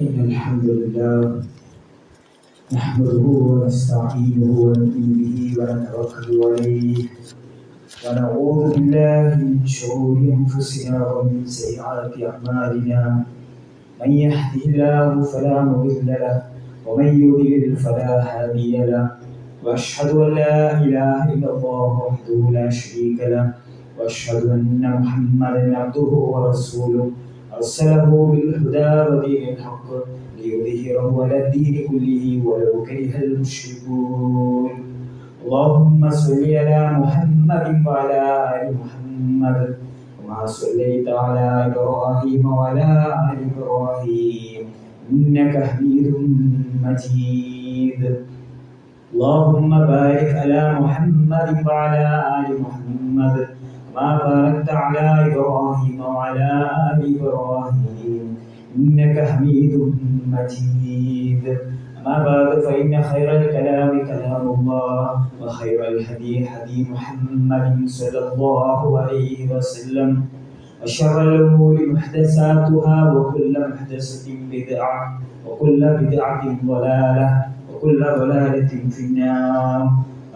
إن الحمد لله نحمده ونستعينه ونؤمن به ونتوكل عليه ونعوذ بالله من شرور أنفسنا ومن سيئات أعمالنا من يهده الله فلا مضل له ومن يضلل فلا هادي له وأشهد أن لا إله إلا الله وحده لا شريك له وأشهد أن محمدا عبده ورسوله أرسله بالهدى ودين الحق ليظهره على الدين كله ولو كره المشركون. اللهم صل على محمد وعلى آل محمد كما صليت على إبراهيم وعلى آل إبراهيم إنك حميد مجيد. اللهم بارك على محمد وعلى آل محمد كما باركت على إبراهيم وعلى آل إبراهيم إنك حميد مجيد. أما بعد فإن خير الكلام كلام الله وخير الهدي هدي محمد صلى الله عليه وسلم وشر الأمور محدثاتها وكل محدثة بدعة وكل بدعة ضلالة وكل ضلالة في النار.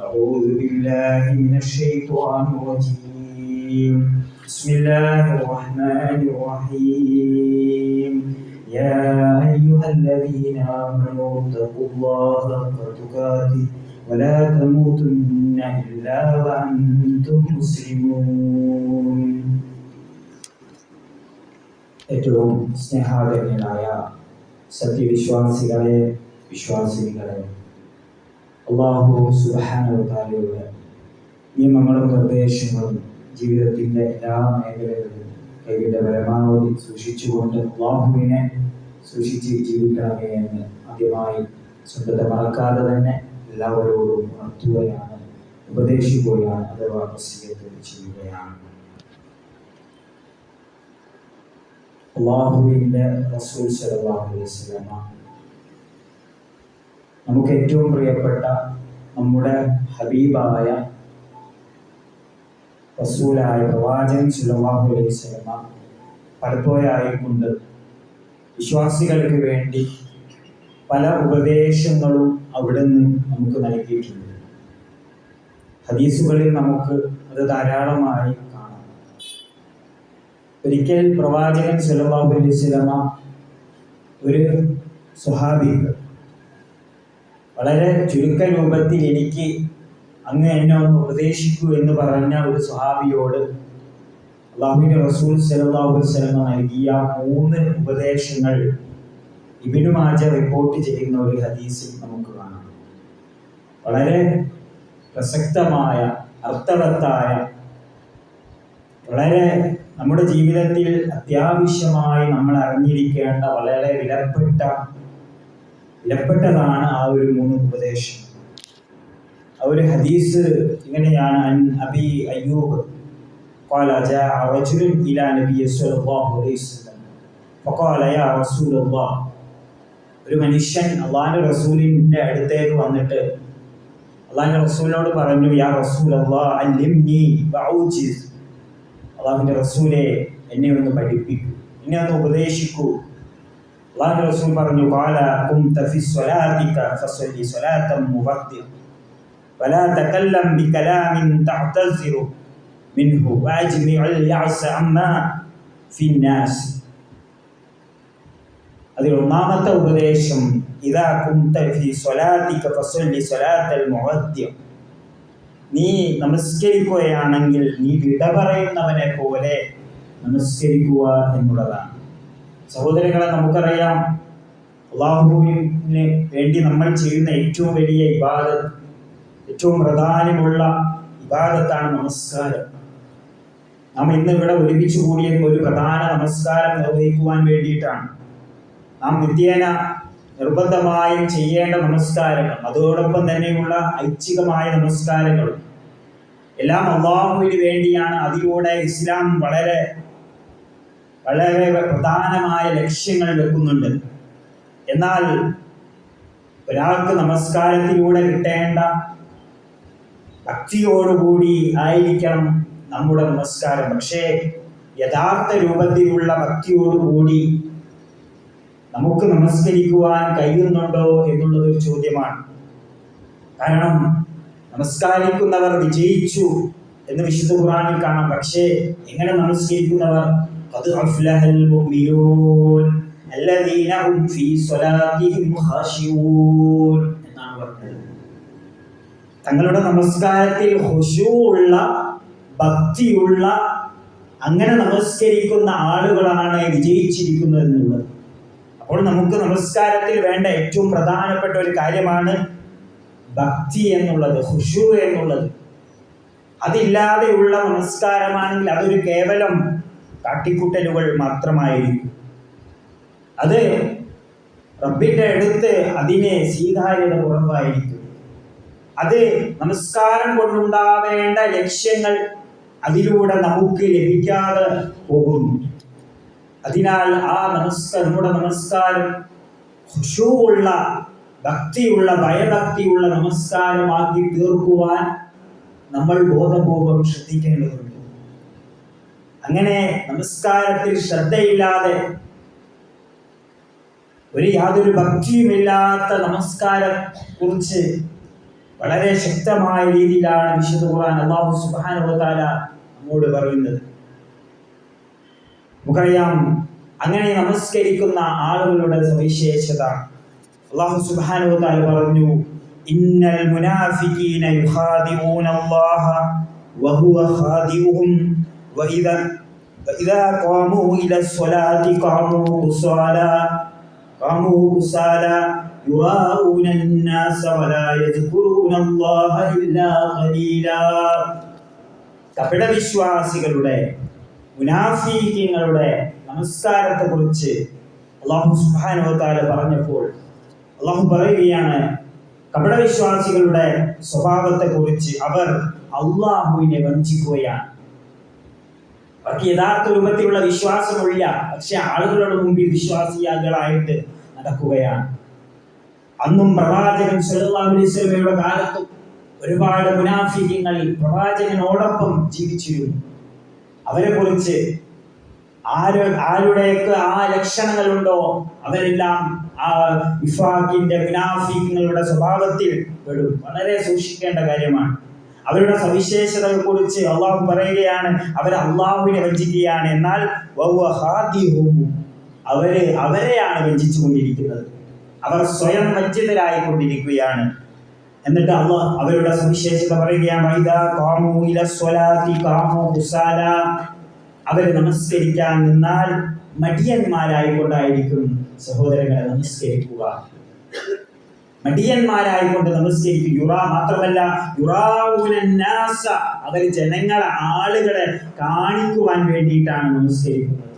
أعوذ بالله من الشيطان الرجيم. بسم الله الرحمن الرحيم. يا أيها الذين آمنوا اتقوا الله حق تقاته ولا تموتن إلا وأنتم مسلمون. ഏറ്റവും സ്നേഹാദരനായ സത്യവിശ്വാസികളെ വിശ്വാസിനികളെ, അല്ലാഹു സുബ്ഹാനഹു വ തആലയുടെ നിയമങ്ങളും നിർദ്ദേശങ്ങളും ജീവിതത്തിൻ്റെ എല്ലാ മേഖലകളിലും കൈവിൻ്റെ പരമാവധി സൂക്ഷിച്ചുകൊണ്ട് അല്ലാഹുവിനെ സൂക്ഷിച്ച് ജീവിക്കണമേ എന്ന് ആദ്യമായി സ്വന്തത്തെ മറക്കാതെ തന്നെ എല്ലാവരോടും ഉണർത്തുകയാണ്, ഉപദേശിക്കുകയാണ്, അഥവാ വസിയത്ത് ചെയ്യുകയാണ്. അല്ലാഹുവിൻ്റെ റസൂൽ സ്വല്ലല്ലാഹു അലൈഹി വസല്ലമ നമുക്ക് ഏറ്റവും പ്രിയപ്പെട്ട നമ്മുടെ ഹബീബായ റസൂലായ പ്രവാചകൻ സ്വല്ലല്ലാഹു അലൈഹി വസല്ലമ പലപ്പോഴായിക്കൊണ്ട് വിശ്വാസികൾക്ക് വേണ്ടി പല ഉപദേശങ്ങളും അവിടുന്ന് നമുക്ക് നൽകിയിട്ടുണ്ട്. ഹദീസുകളിൽ നമുക്ക് അത് ധാരാളമായി കാണാം. ഒരിക്കൽ പ്രവാചകൻ സ്വല്ലല്ലാഹു അലൈഹി വസല്ലമ ഒരു സ്വഹാബിക്ക് വളരെ ചുരുക്ക രൂപത്തിൽ എനിക്ക് അങ്ങ് എന്നെ ഒന്ന് ഉപദേശിക്കൂ എന്ന് പറഞ്ഞ ഒരു സ്വഹാബിയോട് അല്ലാഹുവിൻ്റെ റസൂൽ സ്വല്ലല്ലാഹു അലൈഹി വസല്ലമ നൽകിയ 3 ഉപദേശങ്ങൾ ഇബ്നു മാജ റിപ്പോർട്ട് ചെയ്യുന്ന ഒരു ഹദീസിൽ നമുക്ക് കാണാം. വളരെ പ്രസക്തമായ, അർത്ഥവത്തായ, വളരെ നമ്മുടെ ജീവിതത്തിൽ അത്യാവശ്യമായി നമ്മൾ അറിഞ്ഞിരിക്കേണ്ട വളരെ വിലപ്പെട്ടതാണ് ആ ഒരു 3 ഉപദേശം. ആ ഒരു ഹദീസ് ഇങ്ങനെയാണ്: അൻ അബി അയ്യൂബ് قال جاء رجل إلى النبي صلى الله عليه وسلم فقال يا رسول الله. ഒരു മനുഷ്യൻ അല്ലാഹുവിന്റെ റസൂലിന്റെ അടുത്തേക്ക് വന്നിട്ട് അല്ലാഹുവിന്റെ റസൂലിനോട് പറഞ്ഞു, യാ റസൂലല്ലാഹ് അല്ലിംനി വഊജിസ്. അല്ലാഹുവിന്റെ റസൂലേ, എന്നെ ഒന്ന് പഠിപ്പിക്കൂ, എന്നെ ഒന്ന് ഉപദേശിക്കൂ. അല്ലാഹുവിന്റെ റസൂൽ പറഞ്ഞു, ഖാല കുംത ഫി സ്വലാതിക ഫസല്ലി സ്വലാതൻ മുവദ്ദിഅ വലാ തകല്ലം ബികലാമിൻ തഅ്തസിറു മിൻഹു വഅജ്മിഉൽ യഅസ അമ്മാ ഫിന്നാസ്. അതിൽ ഒന്നാമത്തെ ഉപദേശം, ഇദാ കുംത ഫി സ്വലാതിക ഫസല്ലി സ്വലാതൽ മുവദ്ദിഅ. നീ നമസ്കരിക്കുകയാണെങ്കിൽ നീ വിട പറയുന്നവനെ പോലെ നമസ്കരിക്കുക എന്നുള്ളതാണ്. സഹോദരങ്ങളെ, നമുക്കറിയാം അല്ലാഹുവിന് വേണ്ടി നമ്മൾ ചെയ്യുന്ന ഏറ്റവും വലിയ ഇബാദത്ത്, ഏറ്റവും പ്രധാനമുള്ള ഇബാദത്താണ് നമസ്കാരം. നാം ഇന്ന് ഇവിടെ ഒരുമിച്ച് കൂടിയത് ഒരു പ്രധാന നമസ്കാരം നിർവഹിക്കുവാൻ വേണ്ടിയിട്ടാണ്. നാം നിത്യേന നിർബന്ധമായും ചെയ്യേണ്ട നമസ്കാരങ്ങൾ, അതോടൊപ്പം തന്നെയുള്ള ഐച്ഛികമായ നമസ്കാരങ്ങളും എല്ലാം അല്ലാഹുവിന് വേണ്ടിയാണ്. അതിലൂടെ ഇസ്ലാം വളരെ വളരെ പ്രധാനമായ ലക്ഷ്യങ്ങൾ വെക്കുന്നുണ്ട്. എന്നാൽ ഒരാൾക്ക് നമസ്കാരത്തിലൂടെ കിട്ടേണ്ട ഭക്തിയോടുകൂടി ആയിരിക്കണം നമ്മുടെ നമസ്കാരം. പക്ഷേ യഥാർത്ഥ രൂപത്തിലുള്ള ഭക്തിയോടുകൂടി നമുക്ക് നമസ്കരിക്കുവാൻ കഴിയുന്നുണ്ടോ എന്നുള്ളത് ഒരു ചോദ്യമാണ്. കാരണം നമസ്കരിക്കുന്നവർ വിജയിച്ചു എന്ന് വിശുദ്ധ ഖുർആനിൽ കാണാം. പക്ഷേ എങ്ങനെ നമസ്കരിക്കുന്നവർ? ഖദ് അഫ്ലഹൽ മുഅ്മിനൂൻ അല്ലദീന ഹും ഫീ സ്വലാത്തിഹിം ഖാശിഊൻ എന്നാണ് പറഞ്ഞത്. തങ്ങളുടെ നമസ്കാരത്തിൽ ഖുശൂഉള്ള, ഭക്തിയുള്ള, അങ്ങനെ നമസ്കരിക്കുന്ന ആളുകളാണ് വിജയിച്ചിരിക്കുന്നത് എന്നുള്ളത്. അപ്പോൾ നമുക്ക് നമസ്കാരത്തിൽ വേണ്ട ഏറ്റവും പ്രധാനപ്പെട്ട ഒരു കാര്യമാണ് ഭക്തി എന്നുള്ളത്, ഖുശൂ എന്നുള്ളത്. അതില്ലാതെയുള്ള നമസ്കാരമാണെങ്കിൽ അതൊരു കേവലം കാട്ടിക്കൂട്ടലുകൾ മാത്രമായിരിക്കും. അത് റബ്ബിന്റെ അടുത്ത് അതിനെ സ്വീകാര്യത കുറവായിരിക്കും. അത് നമസ്കാരം കൊണ്ടുണ്ടാവേണ്ട ലക്ഷ്യങ്ങൾ അതിലൂടെ നമുക്ക് ലഭിക്കാതെ പോകുന്നു. അതിനാൽ നമ്മുടെ നമസ്കാരം ഖുശൂഉള്ള, ഭക്തിയുള്ള, ഭയഭക്തിയുള്ള നമസ്കാരമാക്കി തീർക്കുവാൻ നമ്മൾ ബോധപൂർവം ശ്രദ്ധിക്കേണ്ടതുണ്ട്. അങ്ങനെ നമസ്കാരത്തിൽ ശ്രദ്ധയില്ലാതെ, യാതൊരു ഭക്തിയുമില്ലാത്ത നമസ്കാരം കുറിച്ച് വളരെ ശക്തമായ രീതിയിലാണ് വിശുദ്ധ ഖുർആൻ അല്ലാഹു സുബ്ഹാനഹു വ തആല നമ്മോട് പറയുന്നത്. നമുക്കറിയാം, അങ്ങനെ നമസ്കരിക്കുന്ന ആളുകളുടെ സവിശേഷത. അല്ലാഹു സുബ്ഹാനഹു വ തആല പറഞ്ഞു, ഇന്നൽ മുനാഫിഖീന യുഖാദിഊന അല്ലാഹ വഹുവ ഖാദിഉഹും വഇദാ ഖാമൂ ഇലസ്സലാത്തി ഖാമൂ കുസാലാ യുറാഊന അന്നാസ വലാ യദ്കുറൂന അല്ലാഹ ഇല്ലാ ഖലീലാ. കപടവിശ്വാസികളുടെ, മുനാഫിഖീങ്ങളുടെ നമസ്കാരത്തെക്കുറിച്ച് അല്ലാഹു സുബ്ഹാനഹു വ തആല പറഞ്ഞപ്പോൾ അല്ലാഹു പറയുകയാണ്, കപടവിശ്വാസികളുടെ സ്വഭാവത്തെക്കുറിച്ച് അവർ അല്ലാഹുവിനെ വഞ്ചിക്കുകയാണ്. അവർക്ക് യഥാർത്ഥ രൂപത്തിലുള്ള വിശ്വാസമില്ല, പക്ഷെ ആളുകളുടെ മുമ്പിൽ വിശ്വാസിയാകളായിട്ട് നടക്കുകയാണ്. അന്നും പ്രവാചകൻ സല്ലല്ലാഹു അലൈഹി വസല്ലമയുടെ കാലത്തും ഒരുപാട് മുനാഫിഖീങ്ങൾ പ്രവാചകനോടൊപ്പം ജീവിച്ചിരുന്നു. അവരെ കുറിച്ച് ആരുടെയൊക്കെ ആ ലക്ഷണങ്ങളുണ്ടോ അവരെല്ലാം ആ നിഫാഖിന്റെ, മുനാഫിഖീങ്ങളുടെ സ്വഭാവത്തിൽ പെടും. വളരെ സൂക്ഷിക്കേണ്ട കാര്യമാണ്. അവരുടെ സവിശേഷതകളെ കുറിച്ച് അള്ളാഹു പറയുകയാണ്, അവർ അള്ളാഹുവിനെ വഞ്ചിക്കുകയാണ്. എന്നാൽ അവരെയാണ് വഞ്ചിച്ചു കൊണ്ടിരിക്കുന്നത്. അവർ സ്വയം വഞ്ചിതരായിക്കൊണ്ടിരിക്കുകയാണ്. എന്നിട്ട് അള്ളാഹ് അവരുടെ സവിശേഷത പറയുകയാണ്, അവർ നമസ്കരിക്കാൻ നിന്നാൽ മടിയന്മാരായിക്കൊണ്ടായിരിക്കും സഹോദരങ്ങളെ നമസ്കരിക്കുക. മടിയന്മാരായിക്കൊണ്ട് നമസ്കരിക്കും. മാത്രമല്ല അവർ ജനങ്ങളെ, ആളുകളെ കാണിക്കുവാൻ വേണ്ടിയിട്ടാണ് നമസ്കരിക്കുന്നത്.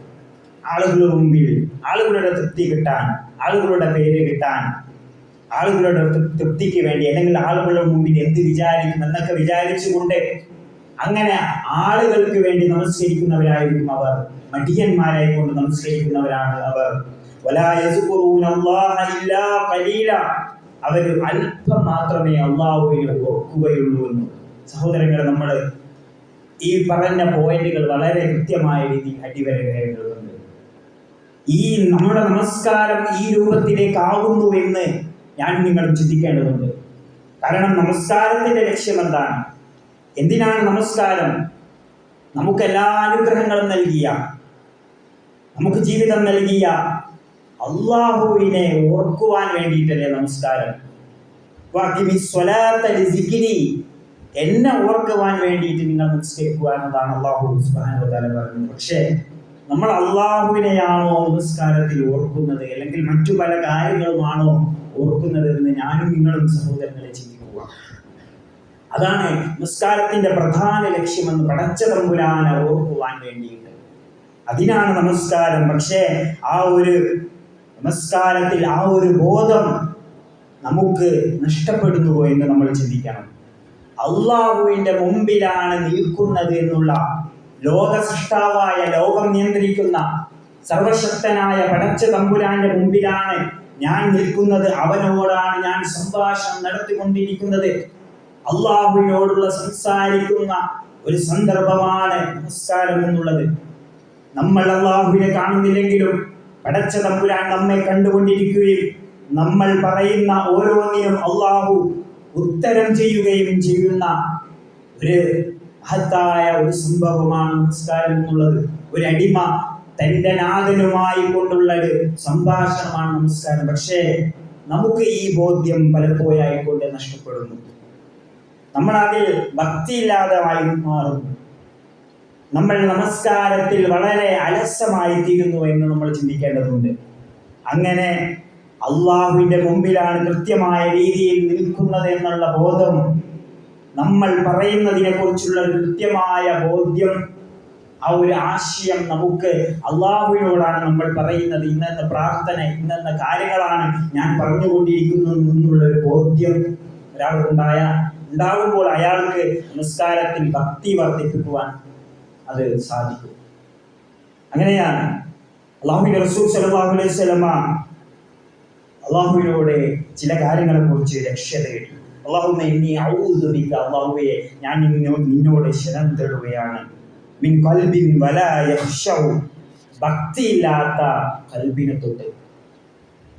ആളുകളുടെ മുമ്പിൽ ആളുകളുടെ തൃപ്തി കിട്ടാൻ, ആളുകളുടെ പേര് കിട്ടാൻ, ആളുകളുടെ തൃപ്തിക്ക് വേണ്ടി, അല്ലെങ്കിൽ ആളുകളുടെ മുമ്പിൽ എന്ത് വിചാരിക്കും എന്നൊക്കെ വിചാരിച്ചുകൊണ്ട് അങ്ങനെ ആളുകൾക്ക് വേണ്ടി നമസ്കരിക്കുന്നവരായിരിക്കും അവർ. മടിയന്മാരായിക്കൊണ്ട് നമസ്കരിക്കുന്നവരാണ് അവർ. അവർ അല്പം മാത്രമേ അള്ളാഹുവിനെ ഓർക്കുകയുള്ളൂ എന്ന്. സഹോദരങ്ങളെ, നമ്മൾ ഈ പറഞ്ഞ പോയിന്റുകൾ വളരെ കൃത്യമായ രീതിയിൽ അടിവരയിടേണ്ടതുണ്ട്. ഈ നമ്മുടെ നമസ്കാരം ഈ രൂപത്തിലേക്കാകുന്നു എന്ന് ഞാൻ നിങ്ങളും ചിന്തിക്കേണ്ടതുണ്ട്. കാരണം നമസ്കാരത്തിന്റെ ലക്ഷ്യം എന്താണ്? എന്തിനാണ് നമസ്കാരം? നമുക്ക് എല്ലാ അനുഗ്രഹങ്ങളും നൽകിയ, നമുക്ക് ജീവിതം നൽകിയ അള്ളാഹുവിനെ ഓർക്കുവാൻ വേണ്ടിയിട്ടല്ലേ നമസ്കാരം. എന്നെ ഓർക്കുവാൻ വേണ്ടിയിട്ട് നിങ്ങൾ നമസ്കരിക്കുക എന്നതാണ് അള്ളാഹു സുബ്ഹാനഹു വ തആല പറയുന്നത്. പക്ഷേ നമ്മൾ അള്ളാഹുവിനെയാണോ നമസ്കാരത്തിൽ ഓർക്കുന്നത്, അല്ലെങ്കിൽ മറ്റു പല കാര്യങ്ങളുമാണോ ഓർക്കുന്നത് എന്ന് ഞാനും നിങ്ങളും സഹോദരങ്ങളെ ചിന്തിക്കുക. അതാണ് നമസ്കാരത്തിന്റെ പ്രധാന ലക്ഷ്യമെന്ന്, പടച്ച തമ്പുരാനെ ഓർക്കുവാൻ വേണ്ടിയിട്ട്. അതിനാണ് നമസ്കാരം. പക്ഷേ ആ ഒരു നമസ്കാരത്തിൽ ആ ഒരു ബോധം നമുക്ക് നഷ്ടപ്പെടുന്നുവോ എന്ന് നമ്മൾ ചിന്തിക്കണം. അള്ളാഹുവിന്റെ മുമ്പിലാണ് നിൽക്കുന്നത് എന്നുള്ള, ലോക സൃഷ്ടാവായ, ലോകം നിയന്ത്രിക്കുന്ന സർവശക്തനായ പടച്ച തമ്പുരാന്റെ മുമ്പിലാണ് ഞാൻ നിൽക്കുന്നത്. അവനോടാണ് ഞാൻ സംഭാഷണം നടത്തിക്കൊണ്ടിരിക്കുന്നത്. അള്ളാഹുവിനോടുള്ള സംസാരിക്കുന്ന ഒരു സന്ദർഭമാണ് നമസ്കാരം എന്നുള്ളത്. നമ്മൾ അള്ളാഹുവിനെ കാണുന്നില്ലെങ്കിലും പടച്ച തമ്പുരാൻ നമ്മെ കണ്ടുകൊണ്ടിരിക്കുകയും നമ്മൾ പറയുന്ന ഓരോന്നിനും അള്ളാഹു ഉത്തരം ചെയ്യുകയും ചെയ്യുന്ന ഒരു മഹത്തായ ഒരു സംഭവമാണ് നമസ്കാരം എന്നുള്ളത്. ഒരു അടിമ തൻ്റെ നാഥനുമായി കൊണ്ടുള്ള ഒരു സംഭാഷണമാണ് നമസ്കാരം. പക്ഷേ നമുക്ക് ഈ ബോധ്യം പലപ്പോഴായിക്കൊണ്ട് നഷ്ടപ്പെടുന്നു. നമ്മൾ അതിൽ ഭക്തിയില്ലാതെ മാറുന്നു. നമ്മൾ നമസ്കാരത്തിൽ വളരെ അലസമായി തീരുന്നു എന്ന് നമ്മൾ ചിന്തിക്കേണ്ടതുണ്ട്. അങ്ങനെ അള്ളാഹുവിൻ്റെ മുമ്പിലാണ് കൃത്യമായ രീതിയിൽ നിൽക്കുന്നത് എന്നുള്ള ബോധം, നമ്മൾ പറയുന്നതിനെ കുറിച്ചുള്ള കൃത്യമായ ബോധ്യം, ആ ഒരു ആശയം നമുക്ക് അള്ളാഹുവിനോടാണ് നമ്മൾ പറയുന്നത്, ഇന്നെന്ന പ്രാർത്ഥന, ഇന്നെന്ന കാര്യങ്ങളാണ് ഞാൻ പറഞ്ഞുകൊണ്ടിരിക്കുന്നത് എന്നുള്ള ഒരു ബോധ്യം ഉണ്ടാകുമ്പോൾ അയാൾക്ക് നമസ്കാരത്തിൽ ഭക്തി വർദ്ധിപ്പിക്കുവാൻ അത് സാധിക്കും. അങ്ങനെയാണ് അള്ളാഹുവിന്റെ റസൂൽ സല്ലല്ലാഹു അലൈഹി വസല്ലമ അള്ളാഹുവിനോട് ചില കാര്യങ്ങളെ കുറിച്ച് രക്ഷ തേടി. അല്ലാഹുമ്മ ഇന്നി അഊദു ബിക, അല്ലാഹുവേ ഞാൻ നിന്നോട് ശരണം തേടുകയാണ്. മിൻ ഖൽബിൻ വലാ യഖ്ശൗ, ഭക്തിയില്ലാത്ത ഖൽബിനെ തൊട്ട്,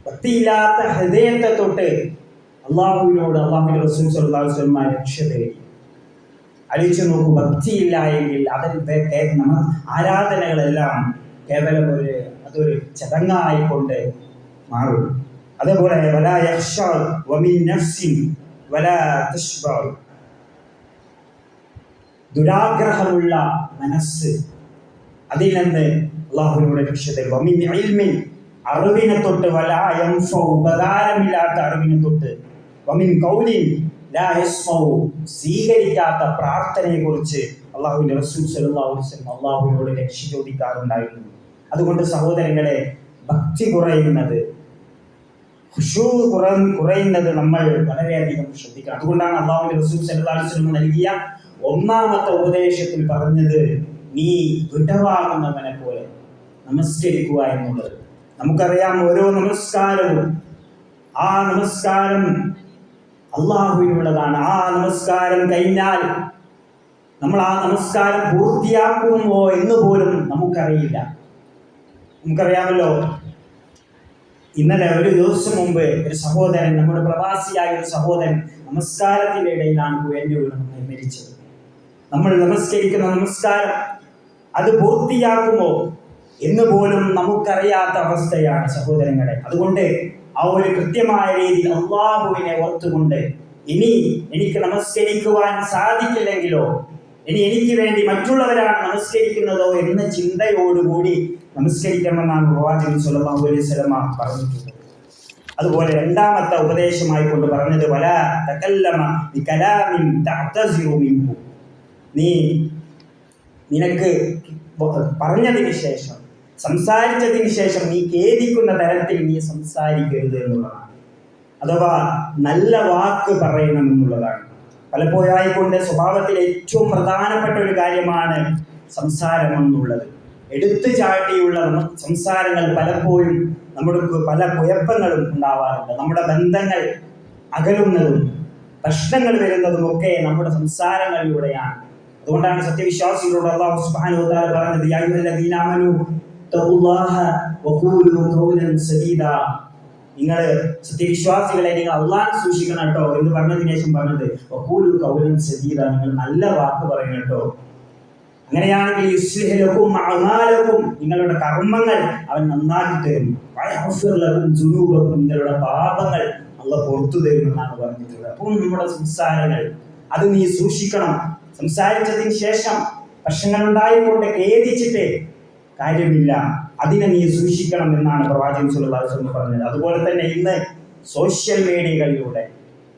ഭക്തിയില്ലാത്ത ഹൃദയത്തെ തൊട്ട് അള്ളാഹുവിനോട് അള്ളാഹുവിന്റെ റസൂൽ സല്ലല്ലാഹു അലൈഹി വസല്ലമ രക്ഷ തേടി. ആലോചിച്ച് നോക്കൂ, ഭക്തിയില്ല എങ്കിൽ ആരാധനകളെല്ലാം കേവലം അതൊരു ചടങ്ങായിക്കൊണ്ട് മാറും. അതേപോലെ വലാ യഖ്ശൗ വമിൻ നഫ്സിൻ വലാ തശ്ബഉ, ദുരാഗ്രഹമുള്ള മനസ്സ്, അതിൽ നിന്ന് അള്ളാഹുവിനോട് രക്ഷ തേടും. വമിൻ ഇൽമിൻ, അറിവിനെ തൊട്ട്, വലാ യൻഫഉ, ഉപകാരമില്ലാത്ത അറിവിനെ തൊട്ട്, വമിൻ ഖൗലിൻ ലാ യസ്മഉ, സ്വീകരിക്കാത്ത പ്രാർത്ഥനയെ കുറിച്ച് അള്ളാഹുവിന്റെ റസൂൽ സല്ലല്ലാഹു അലൈഹി വസല്ലം അള്ളാഹുവിനോട് രക്ഷ ചോദിക്കാറുണ്ടായിരുന്നു. അതുകൊണ്ട് സഹോദരങ്ങളെ, ഭക്തി കുറയുന്നത്, ഖുശൂ കുറയുന്നത് നമ്മൾ വളരെയധികം ശ്രദ്ധിക്കണം. അതുകൊണ്ടാണ് അള്ളാഹുവിന്റെ റസൂൽ സല്ലല്ലാഹു അലൈഹി വസല്ലം നൽകിയ ഒന്നാമത്തെ ഉപദേശത്തിൽ പറഞ്ഞത്, നീ വിടവാങ്ങുന്നവനെ പോലെ നമസ്കരിക്കുക എന്നുള്ളത്. നമുക്കറിയാം, ഓരോ നമസ്കാരവും ആ നമസ്കാരം അള്ളാഹുവിനുള്ളതാണ്. ആ നമസ്കാരം കഴിഞ്ഞാൽ നമ്മൾ ആ നമസ്കാരം പൂർത്തിയാക്കുമോ എന്ന് പോലും നമുക്കറിയില്ല. നമുക്കറിയാമല്ലോ, ഇന്നലെ ഒരു ദിവസം മുമ്പ് ഒരു സഹോദരൻ, നമ്മുടെ പ്രവാസിയായ ഒരു സഹോദരൻ നമസ്കാരത്തിന്റെ ഇടയിലാണ് മരിച്ചത്. നമ്മൾ നമസ്കരിക്കുന്ന നമസ്കാരം അത് പൂർത്തിയാക്കുമോ എന്ന് പോലും നമുക്കറിയാത്ത അവസ്ഥയാണ് സഹോദരങ്ങളെ. അതുകൊണ്ട് ആ ഒരു കൃത്യമായ രീതിയിൽ അള്ളാഹുവിനെ ഓർത്തുകൊണ്ട്, ഇനി എനിക്ക് നമസ്കരിക്കുവാൻ സാധിക്കില്ലെങ്കിലോ, ഇനി എനിക്ക് വേണ്ടി മറ്റുള്ളവരാണ് നമസ്കരിക്കുന്നതോ എന്ന ചിന്തയോടുകൂടി നമസ്കരിക്കണമെന്നാണ് പ്രവാചകൻ സല്ലല്ലാഹു അലൈഹി വസല്ലം പറഞ്ഞിട്ടുള്ളത്. അതുപോലെ രണ്ടാമത്തെ ഉപദേശമായി കൊണ്ട് പറഞ്ഞത്, വലാ തകല്ലമ ബികലാമിൻ തഅ്തസിറു മിൻഹു, നീ നിനക്ക് പറഞ്ഞതിന് ശേഷം, സംസാരിച്ചതിന് ശേഷം നീ ഖേദിക്കുന്ന തരത്തിൽ നീ സംസാരിക്കരുത് എന്നുള്ളതാണ്. അഥവാ നല്ല വാക്ക് പറയണം എന്നുള്ളതാണ്. പലപ്പോഴായിക്കൊണ്ട് സ്വഭാവത്തിൽ ഏറ്റവും പ്രധാനപ്പെട്ട ഒരു കാര്യമാണ് സംസാരം എന്നുള്ളത്. എടുത്തു ചാട്ടിയുള്ള സംസാരങ്ങൾ പലപ്പോഴും നമുക്ക് പല കുഴപ്പങ്ങളും ഉണ്ടാവാറുണ്ട്. നമ്മുടെ ബന്ധങ്ങൾ അകലുന്നതും പ്രശ്നങ്ങൾ വരുന്നതും ഒക്കെ നമ്മുടെ സംസാരങ്ങളിലൂടെയാണ്. അതുകൊണ്ടാണ് സത്യവിശ്വാസികളോട് അല്ലാഹു സുബ്ഹാനഹു വ തആല പറഞ്ഞത്, യാ അയ്യുഹല്ലദീന ആമനൂ തഖുല്ലാഹ വഖൂലൂ ഖൗലൻ സദീദാ, നിങ്ങൾ സത്യവിശ്വാസികളെ നിങ്ങൾ അള്ളാഹനെ സൂക്ഷിക്കണം കേട്ടോ എന്ന് പറഞ്ഞതിന് ശേഷം പറഞ്ഞത് വഖൂലൂ ഖൗലൻ സദീദാ, നിങ്ങൾ നല്ല വാക്ക് പറയണം കേട്ടോ. അങ്ങനെയാണെങ്കിൽ യുസ്ലിഹ് ലക്കും അഅമാലക്കും, നിങ്ങളുടെ കർമ്മങ്ങൾ അവൻ നന്നാക്കി തരും. വയഗ്ഫിർ ലക്കും ദുനൂബക്കും, നിങ്ങളുടെ പാപങ്ങൾ അല്ലാഹു പുറത്തു തരുമെന്നാണ് പറഞ്ഞിട്ടുള്ളത്. അപ്പോൾ നമ്മുടെ സംസാരങ്ങൾ അത് നീ സൂക്ഷിക്കണം. സംസാരിച്ചതിന് ശേഷം പ്രശ്നങ്ങൾ ഉണ്ടായിക്കൊണ്ട് ഖേദിച്ചിട്ട് കാര്യമില്ല, അതിനെ നീ സൂക്ഷിക്കണം എന്നാണ് പ്രവാചകൻ സല്ലല്ലാഹു അലൈഹി വസല്ലം പറഞ്ഞത്. അതുപോലെ തന്നെ ഇന്ന് സോഷ്യൽ മീഡിയകളിലൂടെ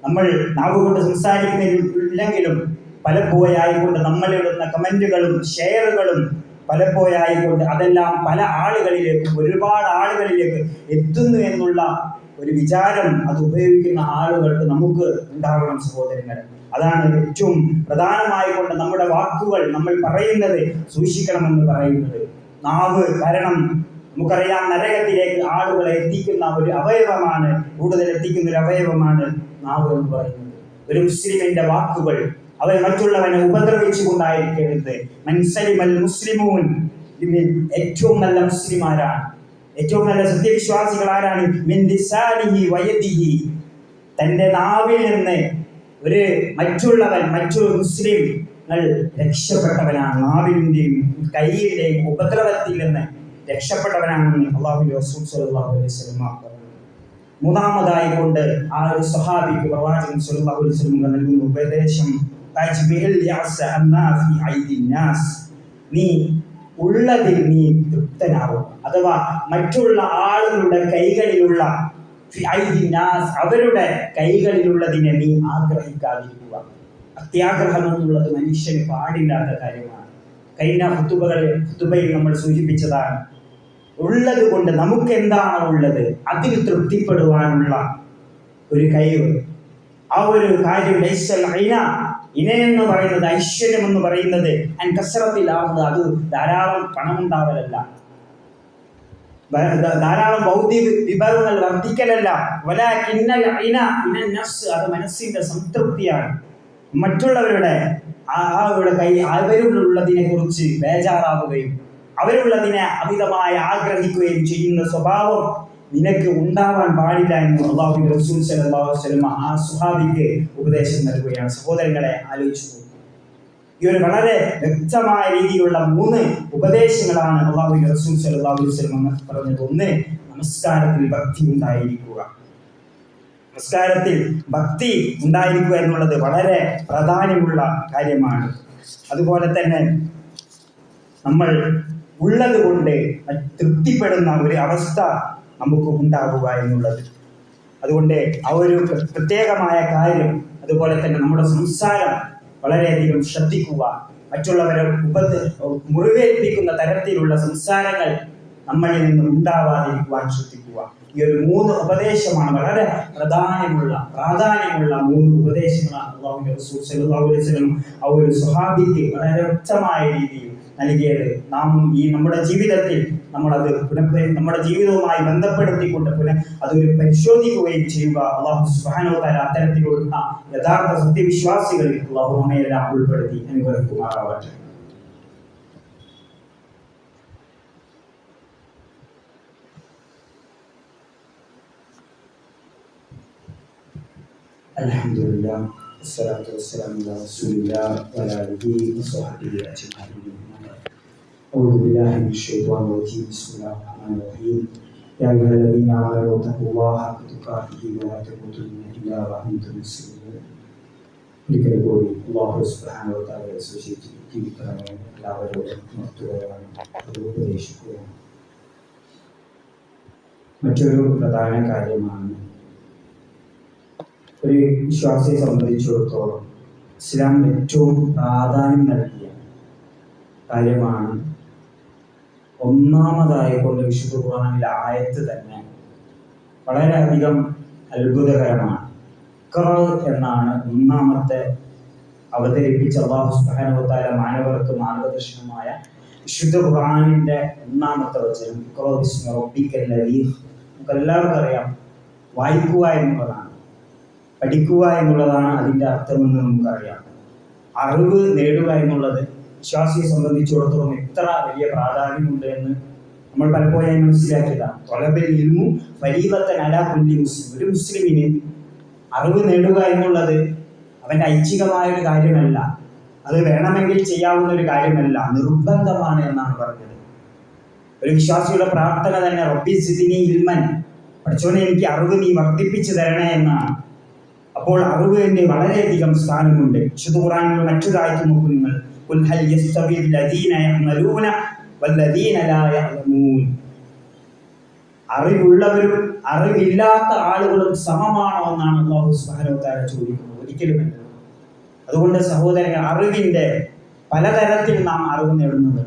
നമ്മൾ നാവുകൊണ്ട് സംസാരിക്കുന്നില്ലെങ്കിലും പലപ്പോഴായിക്കൊണ്ട് നമ്മളിടുന്ന കമന്റുകളും ഷെയറുകളും പലപ്പോഴായിക്കൊണ്ട് അതെല്ലാം പല ആളുകളിലേക്ക്, ഒരുപാട് ആളുകളിലേക്ക് എത്തുന്നു എന്നുള്ള ഒരു വിചാരം അത് ഉപയോഗിക്കുന്ന ആളുകൾക്ക് നമുക്ക് ഉണ്ടാവണം സഹോദരങ്ങളെ. അതാണ് ഏറ്റവും പ്രധാനമായിക്കൊണ്ട് നമ്മുടെ വാക്കുകൾ നമ്മൾ പറയുന്നത് സൂക്ഷിക്കണമെന്ന് പറയുന്നത്. നാവ്, കാരണം നമുക്കറിയാം നരകത്തിലേക്ക് ആളുകളെ എത്തിക്കുന്ന ഒരു അവയവമാണ്, കൂടുതൽ എത്തിക്കുന്ന ഒരു അവയവമാണ് നാവ് എന്ന് പറയുന്നത്. ഒരു മുസ്ലിമിന്റെ വാക്കുകൾ അവർ മറ്റുള്ളവനെ ഉപദ്രവിച്ചു കൊണ്ടായിരിക്കരുത്. മൻസലിമൽ മുസ്ലിമൂൻ, ഏറ്റവും നല്ല മുസ്ലിമാരാണ്, ഏറ്റവും നല്ല സത്യവിശ്വാസികൾ ആരാണ്? മിൻ ലിസാനിഹി വയദിഹി, തൻ്റെ നാവിൽ നിന്ന് ഒരു മറ്റു മുസ്ലിങ്ങൾ രക്ഷപ്പെട്ടവനാണ്. നാവിൻ്റെയും കൈയിൻ്റെയും ഉപദ്രവത്തിൽ നിന്ന് രക്ഷപ്പെട്ടവനാണെന്ന് അല്ലാഹുവിൻ്റെ റസൂൽ സ്വല്ലല്ലാഹു അലൈഹി വസല്ലം പറഞ്ഞു. മൂന്നാമതായി കൊണ്ട് ആ ഒരു സ്വഹാബിക്ക് പ്രവാചകൻ സ്വല്ലല്ലാഹു അലൈഹി വസല്ലം നൽകുന്ന ഉപദേശം, നീ ഉള്ളതിൽ നീ തൃപ്തനാവും. അഥവാ മറ്റുള്ള ആളുകളുടെ കൈകളിലുള്ള അവരുടെ കൈകളിലുള്ളതിനെ നീ ആഗ്രഹിക്കാതിരിക്കുക. അത്യാഗ്രഹം എന്നുള്ളത് മനുഷ്യന് പാടില്ലാത്ത കാര്യമാണ്. കഴിഞ്ഞ ഖുതുബയിൽ നമ്മൾ സൂചിപ്പിച്ചതാണ്. ഉള്ളത് കൊണ്ട് നമുക്ക് എന്താണോ ഉള്ളത് അതിൽ തൃപ്തിപ്പെടുവാനുള്ള ഒരു കഴിവ്, ആ ഒരു കാര്യം. ഇനയെന്ന് പറയുന്നത്, ഐശ്വര്യം എന്ന് പറയുന്നത് കസറത്തിലാവുന്നത്, അത് ധാരാളം പണമുണ്ടാവലല്ല, ധാരാളം ഭൗതിക വിഭവങ്ങൾ വർദ്ധിക്കലല്ല. അത് മനസ്സിന്റെ സംതൃപ്തിയാണ്. മറ്റുള്ളവരുടെ അവരുള്ളതിനെ കുറിച്ച് ബേജാറാവുകയും അവരുള്ളതിനെ അമിതമായി ആഗ്രഹിക്കുകയും ചെയ്യുന്ന സ്വഭാവം നിനക്ക് ഉണ്ടാവാൻ പാടില്ല എന്ന് അല്ലാഹുവിൻ്റെ റസൂൽ സ്വല്ലല്ലാഹു അലൈഹി വസല്ലം ആ സ്വഹാബിക്ക് ഉപദേശം നൽകുകയാണ്. സഹോദരങ്ങളെ, ആലോചിച്ചു, ഈ ഒരു വളരെ വ്യക്തമായ രീതിയിലുള്ള 3 ഉപദേശങ്ങളാണ് അല്ലാഹുവിൻ്റെ റസൂൽ സ്വല്ലല്ലാഹു അലൈഹി വസല്ലം പറഞ്ഞത്. ഒന്ന്, നമസ്കാരത്തിൽ ഭക്തി ഉണ്ടായിരിക്കുക. നമസ്കാരത്തിൽ ഭക്തി ഉണ്ടായിരിക്കുക എന്നുള്ളത് വളരെ പ്രാധാന്യമുള്ള കാര്യമാണ്. അതുപോലെ തന്നെ നമ്മൾ ഉള്ളത് കൊണ്ട് തൃപ്തിപ്പെടുന്ന ഒരു അവസ്ഥ നമുക്ക് ഉണ്ടാകുക എന്നുള്ളത്. അതുകൊണ്ട് ആ ഒരു പ്രത്യേകമായ കാര്യം, അതുപോലെ തന്നെ നമ്മുടെ സംസാരം വളരെയധികം ശ്രദ്ധിക്കുക. മറ്റുള്ളവരെ മുറിവേൽപ്പിക്കുന്ന തരത്തിലുള്ള സംസാരങ്ങൾ നമ്മളിൽ നിന്ന് ഉണ്ടാവാതിരിക്കുവാൻ ശ്രദ്ധിക്കുക. ഈ ഒരു 3 ഉപദേശമാണ് വളരെ പ്രാധാന്യമുള്ള 3 ഉപദേശങ്ങളാണ് അല്ലാഹുവിൻ്റെ റസൂൽ സ്വല്ലല്ലാഹു അലൈഹി വസല്ലം ആ ഒരു സ്വഹാബിക്ക് വളരെ വ്യക്തമായ രീതിയിൽ നൽകിയത്. നാം ഈ നമ്മുടെ ജീവിതത്തിൽ നമ്മളത് നമ്മുടെ ജീവിതവുമായി ബന്ധപ്പെടുത്തിക്കൊണ്ട് അതൊരു പരിശോധിക്കുകയും ചെയ്യുക. അല്ലാഹു സുബ്ഹാനഹു വ തആല അത്തരത്തിലുള്ള യഥാർത്ഥ സത്യവിശ്വാസികളിൽ അല്ലാഹു നമ്മയെല്ലാം ഉൾപ്പെടുത്തി അനുഗ്രഹിക്കുമാറാവട്ടെ. അൽഹംദുലില്ലാഹ് വസ്സലാത്തു വസ്സലാമു അലാ റസൂലില്ലാഹി വഅലാ ആലിഹി വസഹ്ബിഹി അജ്മഈൻ. أعوذ بالله من الشيطان الرجيم. بسم الله الرحمن الرحيم. يا أيها الذين آمنوا اتقوا الله حق تقاته ولا تموتن إلا وأنتم مسلمون. ഒരിക്കൽ കൂടി അല്ലാഹു സുബ്ഹാനഹു വ തആലയെ സൂക്ഷിച്ച് ജീവിക്കണമെന്ന് എല്ലാവരോടും ഉണർത്തുകയാണ്, അത് ഉപദേശിക്കുകയാണ്. മറ്റൊരു പ്രധാന കാര്യമാണ്, ഒരു വിശ്വാസിയെ സംബന്ധിച്ചിടത്തോളം ഇസ്ലാം ഏറ്റവും പ്രാധാന്യം നൽകിയ കാര്യമാണ്. ഒന്നാമതായിക്കൊണ്ട് വിശുദ്ധ ഖുർആനിലെ ആയത്ത് തന്നെ വളരെയധികം അത്ഭുതകരമാണ്. ഇഖ്റ എന്നാണ് ഒന്നാമത്തെ അവതരിപ്പിച്ച അല്ലാഹു സുബ്ഹാനഹു വ തആല മാനവർക്ക് മാർഗദർശനമായ വിശുദ്ധ ഖുർആനിന്റെ ഒന്നാമത്തെ വചനം. ഇഖ്റ ബിസ്മി റബ്ബിക്കൽ ലദീ. നമുക്കെല്ലാവർക്കും അറിയാം, വായിക്കുക എന്നുള്ളതാണ്, പഠിക്കുക എന്നുള്ളതാണ് അതിൻ്റെ അർത്ഥമെന്ന് നമുക്കറിയാം. അറിവ് നേടുക എന്നുള്ളത് വിശ്വാസിയെ സംബന്ധിച്ചിടത്തോളം എത്ര വലിയ പ്രാധാന്യമുണ്ട് എന്ന് നമ്മൾ പലപ്പോഴായി മനസ്സിലാക്കിയതാണ്. ത്വലബുൽ ഇൽമു ഫരീദത്തൻ അലാ കുല്ലി മുസ്ലിം. ഒരു മുസ്ലിമിന് അറിവ് നേടുക എന്നുള്ളത് അവൻ്റെ ഐച്ഛികമായൊരു കാര്യമല്ല, അത് വേണമെങ്കിൽ ചെയ്യാവുന്ന ഒരു കാര്യമല്ല, നിർബന്ധമാണ് എന്നാണ് പറഞ്ഞത്. ഒരു വിശ്വാസിയുടെ പ്രാർത്ഥന തന്നെ റബ്ബി സിദ്നി ഇൽമൻ, പഠിച്ചോനെ എനിക്ക് അറിവ് നീ വർദ്ധിപ്പിച്ചു തരണേ എന്നാണ്. അപ്പോൾ അറിവിൻ്റെ വളരെയധികം സ്ഥാനമുണ്ട്. വിശുദ്ധ ഖുർആനിൽ മറ്റൊരു ആയത്ത് നോക്കൂ നിങ്ങൾ. ഖുൽ ഹൽ യസ്തവി അല്ലദീന യഅമലൂന വല്ലദീന ലാ യഅലമൂൻ. അറിവുള്ളവരും അറിവില്ലാത്ത ആളുകളും സമമാണോ എന്നാണ് അല്ലാഹു സുബ്ഹാനഹു വ തആല ചോദിക്കുന്നത്. ഒരിക്കലുമല്ല. അതുകൊണ്ട് സഹോദരങ്ങൾ, അറിവിൻ്റെ പലതരത്തിൽ നാം അറിവ് നേടുന്നത്.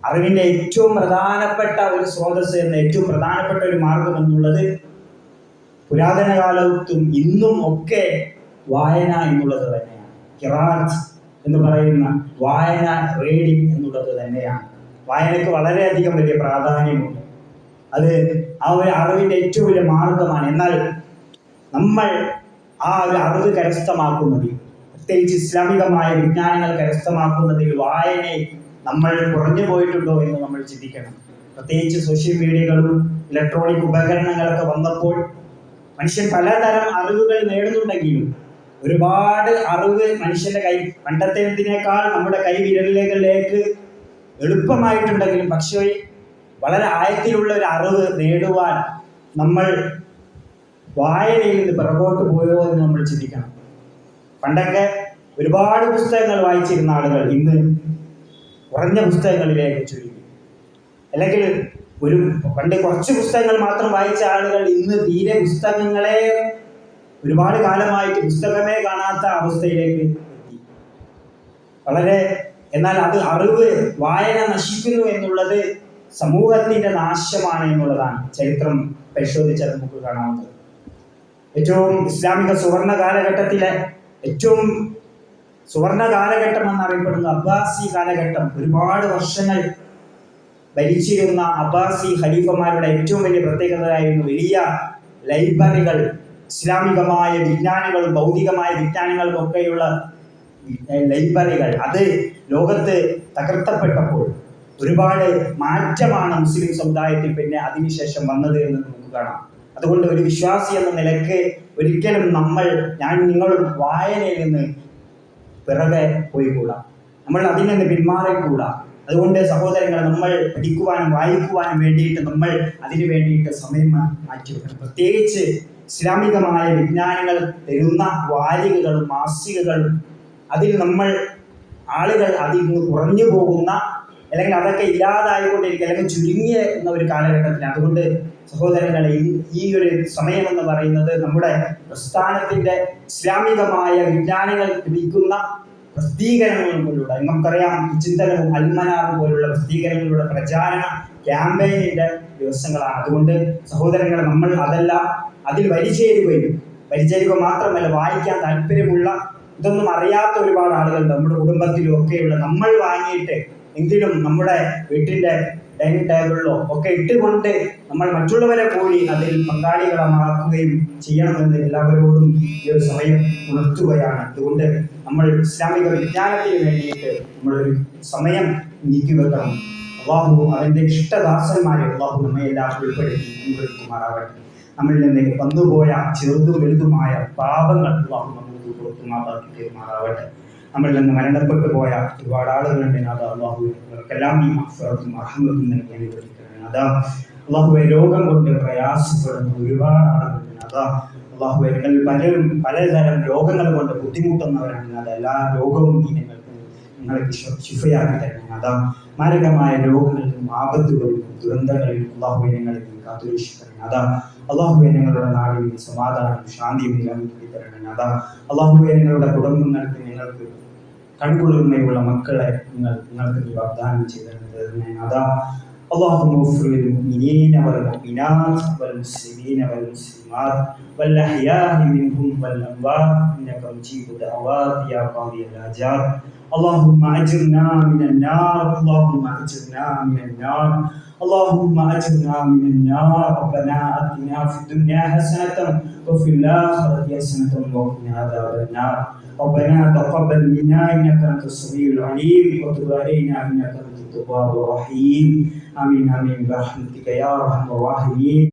അറിവിൻ്റെ ഏറ്റവും പ്രധാനപ്പെട്ട ഒരു സ്രോതസ് എന്ന ഏറ്റവും പ്രധാനപ്പെട്ട ഒരു മാർഗം എന്നുള്ളത് പുരാതന കാലത്തും ഇന്നും ഒക്കെ വായന എന്നുള്ളത് തന്നെയാണ്. ഖിറാഅത്ത് എന്ന് പറയുന്ന വായന, റീഡിങ് എന്നുള്ളത് തന്നെയാണ്. വായനയ്ക്ക് വളരെയധികം വലിയ പ്രാധാന്യമുണ്ട്. അത് ആ ഒരു അറിവിൻ്റെ ഏറ്റവും വലിയ മാർഗമാണ്. എന്നാൽ നമ്മൾ ആ ഒരു അറിവ് കരസ്ഥമാക്കുന്നതിൽ, പ്രത്യേകിച്ച് ഇസ്ലാമികമായ വിജ്ഞാനങ്ങൾ കരസ്ഥമാക്കുന്നതിൽ വായനയിൽ നമ്മൾ കുറഞ്ഞു പോയിട്ടുണ്ടോ എന്ന് നമ്മൾ ചിന്തിക്കണം. പ്രത്യേകിച്ച് സോഷ്യൽ മീഡിയകളും ഇലക്ട്രോണിക് ഉപകരണങ്ങളൊക്കെ വന്നപ്പോൾ മനുഷ്യൻ പലതരം അറിവുകൾ നേടുന്നുണ്ടെങ്കിലും ഒരുപാട് അറിവ് മനുഷ്യന്റെ പണ്ടത്തേതിനേക്കാൾ നമ്മുടെ വിരലുകളിലേക്ക് എളുപ്പമായിട്ടുണ്ടെങ്കിലും പക്ഷേ വളരെ ആഴത്തിലുള്ള ഒരു അറിവ് നേടുവാൻ നമ്മൾ വായനയിൽ നിന്ന് പിറകോട്ട് പോയോ എന്ന് നമ്മൾ ചിന്തിക്കണം. പണ്ടൊക്കെ ഒരുപാട് പുസ്തകങ്ങൾ വായിച്ചിരുന്ന ആളുകൾ ഇന്ന് കുറഞ്ഞ പുസ്തകങ്ങളിലേക്ക് ചുരുങ്ങി. അല്ലെങ്കിൽ പണ്ട് കുറച്ച് പുസ്തകങ്ങൾ മാത്രം വായിച്ച ആളുകൾ ഇന്ന് തീരെ പുസ്തകങ്ങളെ ഒരുപാട് കാലമായിട്ട് പുസ്തകമേ കാണാത്ത അവസ്ഥയിലേക്ക് എത്തി. എന്നാൽ അത് അറിവ് വായന നശിക്കുന്നു എന്നുള്ളത് സമൂഹത്തിന്റെ നാശമാണ് എന്നുള്ളതാണ് ചരിത്രം പരിശോധിച്ചാൽ നമുക്ക് കാണാവുന്നത്. ഏറ്റവും ഇസ്ലാമിക സുവർണ കാലഘട്ടത്തിലെ ഏറ്റവും സുവർണ കാലഘട്ടം എന്നറിയപ്പെടുന്ന അബ്ബാസി കാലഘട്ടം, ഒരുപാട് വർഷങ്ങൾ ഭരിച്ചിരുന്ന അബ്ബാസി ഖലീഫമാരുടെ ഏറ്റവും വലിയ പ്രത്യേകതയായിരുന്നു വലിയ ലൈബ്രറികൾ, ഇസ്ലാമികമായ വിജ്ഞാനങ്ങളും ഭൗതികമായ വിജ്ഞാനങ്ങൾക്കൊക്കെയുള്ള ലൈബ്രറികൾ. അത് ലോകത്ത് തകർത്തപ്പെട്ടപ്പോൾ ഒരുപാട് മാറ്റമാണ് മുസ്ലിം സമുദായത്തിൽ പിന്നെ അതിനുശേഷം വന്നത് എന്ന് നമുക്ക് കാണാം. അതുകൊണ്ട് ഒരു വിശ്വാസി എന്ന നിലയ്ക്ക് ഒരിക്കലും നിങ്ങളും വായനയിൽ നിന്ന് പിറകെ പോയിക്കൂടാ, നമ്മൾ അതിൽ നിന്ന് പിന്മാറിക്കൂടാ. അതുകൊണ്ട് സഹോദരങ്ങൾ, നമ്മൾ പഠിക്കുവാനും വായിക്കുവാനും വേണ്ടിയിട്ട് നമ്മൾ അതിനു വേണ്ടിയിട്ട് സമയം മാറ്റിവെക്കണം. പ്രത്യേകിച്ച് ഇസ്ലാമികമായ വിജ്ഞാനങ്ങൾ തരുന്ന വാരികകളും മാസികകളും അതിൽ ആളുകൾ അതിൽ നിന്ന് കുറഞ്ഞു പോകുന്ന, അല്ലെങ്കിൽ അതൊക്കെ ഇല്ലാതായിക്കൊണ്ടിരിക്കുക, അല്ലെങ്കിൽ ചുരുങ്ങിയ എന്ന ഒരു കാലഘട്ടത്തിലാണ്. അതുകൊണ്ട് സഹോദരങ്ങളെ, ഈ ഒരു സമയം എന്ന് പറയുന്നത് നമ്മുടെ പ്രസ്ഥാനത്തിന്റെ ഇസ്ലാമികമായ വിജ്ഞാനങ്ങൾ ലഭിക്കുന്ന പ്രസിദ്ധീകരണങ്ങളിലൂടെ, നമുക്കറിയാം ചിന്തനവും അൽമനാറും പോലുള്ള പ്രസിദ്ധീകരണങ്ങളുടെ പ്രചാരണ ക്യാമ്പയിനിന്റെ ദിവസങ്ങളാണ്. അതുകൊണ്ട് സഹോദരങ്ങളെ, നമ്മൾ അതിൽ പരിചരിക്കുക മാത്രമല്ല, വായിക്കാൻ താല്പര്യമുള്ള, ഇതൊന്നും അറിയാത്ത ഒരുപാട് ആളുകളുണ്ട് നമ്മുടെ കുടുംബത്തിലും ഒക്കെയുള്ള. നമ്മൾ വാങ്ങിയിട്ട് എങ്കിലും നമ്മുടെ വീട്ടിന്റെ ഡൈനിങ് ടേബിളിലോ ഒക്കെ ഇട്ടുകൊണ്ട് നമ്മൾ മറ്റുള്ളവരെ കൂടി അതിൽ പങ്കാളികളാക്കുകയും ചെയ്യണമെന്ന് എല്ലാവരോടും ഈ ഒരു സമയം ഉണർത്തുകയാണ്. അതുകൊണ്ട് നമ്മൾ ഇസ്ലാമിക വിജ്ഞാനത്തിന് വേണ്ടിയിട്ട് നമ്മളൊരു സമയം നീക്കിവെക്കണം. അള്ളാഹു അവന്റെ ഇഷ്ടദാസന്മാരെ നമ്മെ എല്ലാം ഉൾപ്പെടുത്തി അനുഗ്രഹിക്കുമാറാവട്ടെ. നമ്മളിൽ നിന്ന് വന്നുപോയ ചെറുതും വലുതുമായ പാപങ്ങൾ അള്ളാഹു നമുക്ക് പുറത്തുമാറാക്കി തീരുമാറാവട്ടെ. നമ്മളിൽ നിന്ന് മരണപ്പെട്ടു പോയ ഒരുപാട് ആളുകളുണ്ട്. അള്ളാഹുവർക്കെല്ലാം ഈ മഗ്ഫിറത്തും റഹ്മത്തും നൽകി അനുഗ്രഹിക്കണം. അള്ളാഹുവെ, രോഗം കൊണ്ട് പ്രയാസപ്പെടുന്ന ഒരുപാട് ആളുകളുണ്ട്. അള്ളാഹുവെ, പലരും പലതരം രോഗങ്ങൾ കൊണ്ട് ബുദ്ധിമുട്ടുന്നവരാണ്. എല്ലാ രോഗവും നിങ്ങൾക്ക് ശിഫയാക്കി തരണം. മാരകമായ രോഗങ്ങളിലും ആപത്തുകളിലും ദുരന്തങ്ങളിലും അള്ളാഹുവെ ഞങ്ങളെ കാത്തുരക്ഷിക്കണം. അള്ളാഹുവെ, ഞങ്ങളുടെ നാടിൽ സമാധാനം ശാന്തിയും നിലനിർത്തി തരണം. അള്ളാഹുവെ, ഞങ്ങളുടെ കുടുംബങ്ങൾക്ക് ഞങ്ങൾക്ക് കൺകുളിർമയുള്ള മക്കളെ നിങ്ങൾക്ക് വാഗ്ദാനം ചെയ്തിട്ടുണ്ട്. اللهم اغفر للمؤمنين والمؤمنات والمسلمين والمسلمات والأحياء منهم والأموات إنك مجيب الدعوات يا قاضي الحاجات. اللهم أجرنا من النار، اللهم أجرنا من النار، اللهم أجرنا من النار. ربنا آتنا في الدنيا حسنة وفي الآخرة حسنة وقنا عذاب النار. ربنا تقبل منا إنك أنت السميع العليم وتب علينا إنك أنت التواب الرحيم. آمين آمين برحمتك يا أرحم الراحمين.